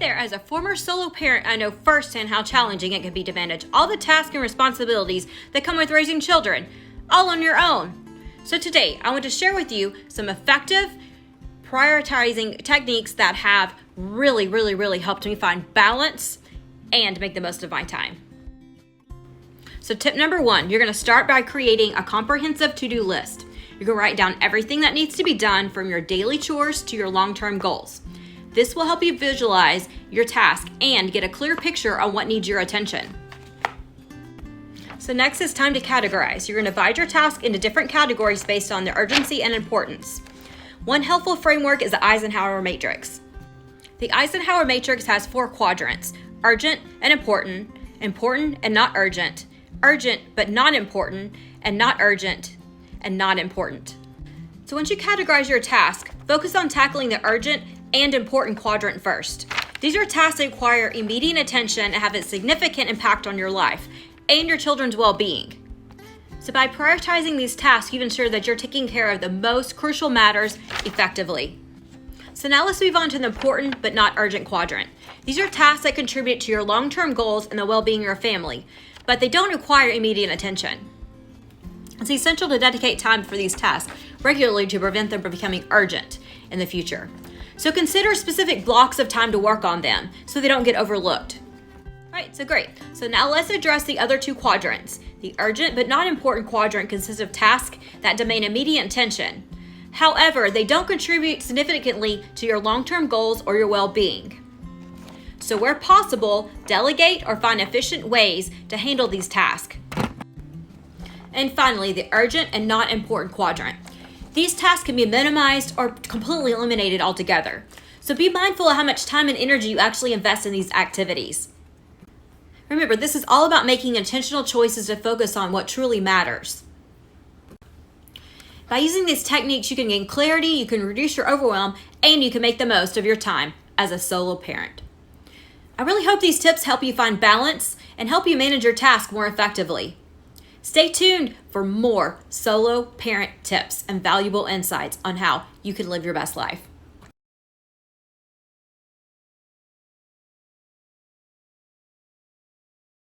there, as a former solo parent, I know firsthand how challenging it can be to manage all the tasks and responsibilities that come with raising children, all on your own. So today, I want to share with you some effective prioritizing techniques that have really helped me find balance and make the most of my time. So tip number 1, you're going to start by creating a comprehensive to-do list. You're going to write down everything that needs to be done, from your daily chores to your long-term goals. This will help you visualize your task and get a clear picture on what needs your attention. So next is time to categorize. You're going to divide your task into different categories based on their urgency and importance. One helpful framework is the Eisenhower matrix. The Eisenhower matrix has 4 quadrants: urgent and important, important and not urgent, urgent but not important, and not urgent and not important. So once you categorize your task, focus on tackling the urgent and important quadrant first. These are tasks that require immediate attention and have a significant impact on your life and your children's well-being. So by prioritizing these tasks, you ensure that you're taking care of the most crucial matters effectively. So now let's move on to the important but not urgent quadrant. These are tasks that contribute to your long-term goals and the well-being of your family, but they don't require immediate attention. It's essential to dedicate time for these tasks regularly to prevent them from becoming urgent in the future. So consider specific blocks of time to work on them so they don't get overlooked. All right, so great. So now let's address the other 2 quadrants. The urgent but not important quadrant consists of tasks that demand immediate attention. However, they don't contribute significantly to your long-term goals or your well-being. So where possible, delegate or find efficient ways to handle these tasks. And finally, the urgent and not important quadrant. These tasks can be minimized or completely eliminated altogether. So be mindful of how much time and energy you actually invest in these activities. Remember, this is all about making intentional choices to focus on what truly matters. By using these techniques, you can gain clarity, you can reduce your overwhelm, and you can make the most of your time as a solo parent. I really hope these tips help you find balance and help you manage your task more effectively. Stay tuned for more solo parent tips and valuable insights on how you can live your best life.